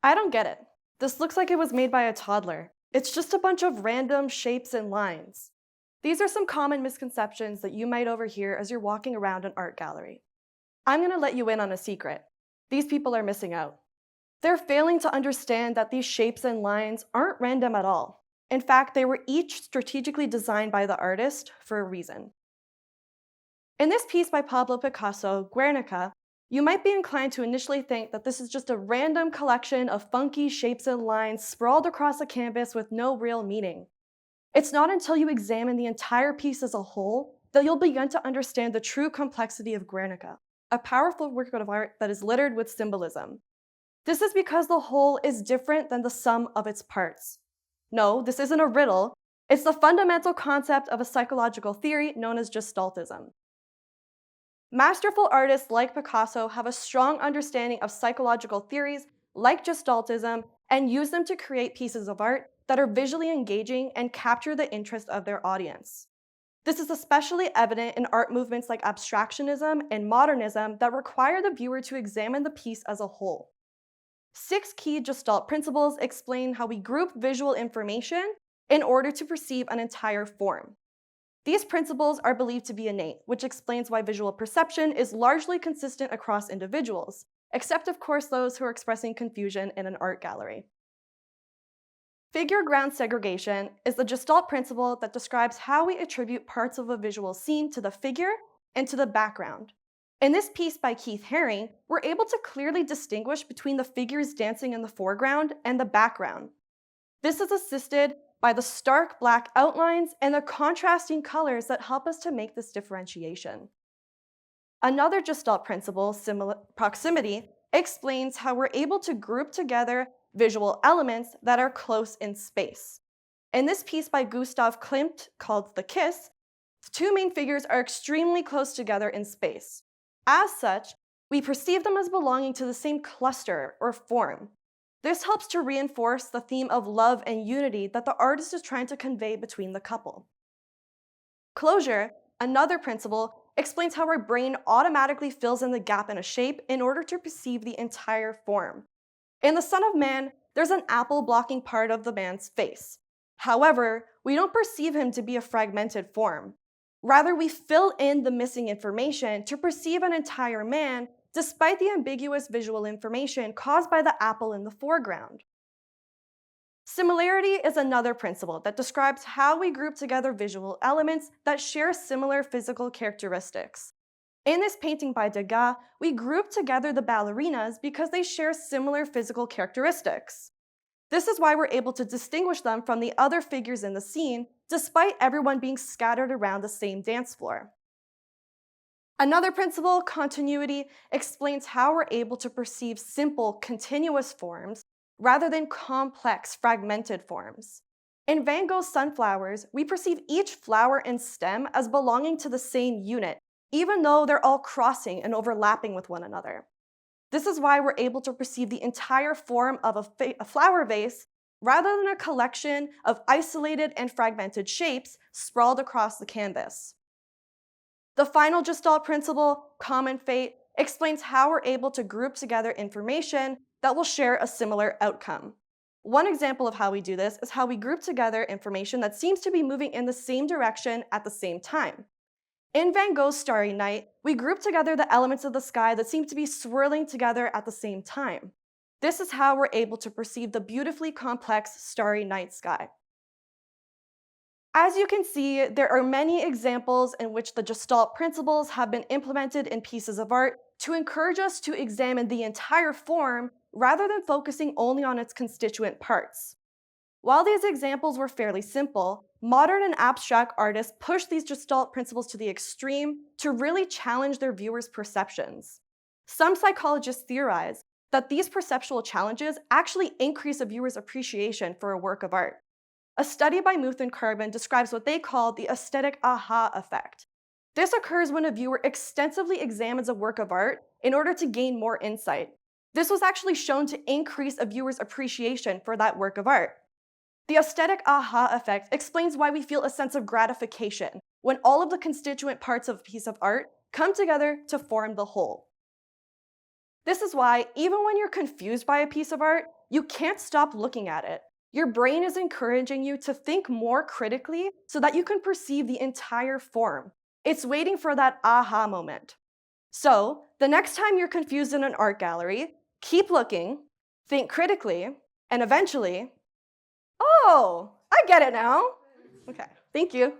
I don't get it. This looks like it was made by a toddler. It's just a bunch of random shapes and lines. These are some common misconceptions that you might overhear as you're walking around an art gallery. I'm going to let you in on a secret. These people are missing out. They're failing to understand that these shapes and lines aren't random at all. In fact, they were each strategically designed by the artist for a reason. In this piece by Pablo Picasso, Guernica, you might be inclined to initially think that this is just a random collection of funky shapes and lines sprawled across a canvas with no real meaning. It's not until you examine the entire piece as a whole that you'll begin to understand the true complexity of Guernica, a powerful work of art that is littered with symbolism. This is because the whole is different than the sum of its parts. No, this isn't a riddle. It's the fundamental concept of a psychological theory known as gestaltism. Masterful artists like Picasso have a strong understanding of psychological theories like gestaltism and use them to create pieces of art that are visually engaging and capture the interest of their audience. This is especially evident in art movements like abstractionism and modernism that require the viewer to examine the piece as a whole. 6 key Gestalt principles explain how we group visual information in order to perceive an entire form. These principles are believed to be innate, which explains why visual perception is largely consistent across individuals, except of course those who are expressing confusion in an art gallery. Figure-ground segregation is the Gestalt principle that describes how we attribute parts of a visual scene to the figure and to the background. In this piece by Keith Haring, we're able to clearly distinguish between the figures dancing in the foreground and the background. This is assisted by the stark black outlines and the contrasting colors that help us to make this differentiation. Another Gestalt principle, proximity, explains how we're able to group together visual elements that are close in space. In this piece by Gustav Klimt called The Kiss, the 2 main figures are extremely close together in space. As such, we perceive them as belonging to the same cluster or form. This helps to reinforce the theme of love and unity that the artist is trying to convey between the couple. Closure, another principle, explains how our brain automatically fills in the gap in a shape in order to perceive the entire form. In The Son of Man, there's an apple blocking part of the man's face. However, we don't perceive him to be a fragmented form. Rather, we fill in the missing information to perceive an entire man despite the ambiguous visual information caused by the apple in the foreground. Similarity is another principle that describes how we group together visual elements that share similar physical characteristics. In this painting by Degas, we group together the ballerinas because they share similar physical characteristics. This is why we're able to distinguish them from the other figures in the scene, despite everyone being scattered around the same dance floor. Another principle, continuity, explains how we're able to perceive simple, continuous forms rather than complex, fragmented forms. In Van Gogh's Sunflowers, we perceive each flower and stem as belonging to the same unit, even though they're all crossing and overlapping with one another. This is why we're able to perceive the entire form of a flower vase rather than a collection of isolated and fragmented shapes sprawled across the canvas. The final Gestalt principle, common fate, explains how we're able to group together information that will share a similar outcome. One example of how we do this is how we group together information that seems to be moving in the same direction at the same time. In Van Gogh's Starry Night, we group together the elements of the sky that seem to be swirling together at the same time. This is how we're able to perceive the beautifully complex starry night sky. As you can see, there are many examples in which the Gestalt principles have been implemented in pieces of art to encourage us to examine the entire form rather than focusing only on its constituent parts. While these examples were fairly simple, modern and abstract artists push these Gestalt principles to the extreme to really challenge their viewers' perceptions. Some psychologists theorize that these perceptual challenges actually increase a viewer's appreciation for a work of art. A study by Muth and Carbon describes what they call the aesthetic aha effect. This occurs when a viewer extensively examines a work of art in order to gain more insight. This was actually shown to increase a viewer's appreciation for that work of art. The aesthetic aha effect explains why we feel a sense of gratification when all of the constituent parts of a piece of art come together to form the whole. This is why, even when you're confused by a piece of art, you can't stop looking at it. Your brain is encouraging you to think more critically so that you can perceive the entire form. It's waiting for that aha moment. So, the next time you're confused in an art gallery, keep looking, think critically, and eventually, oh, I get it now. Okay, thank you.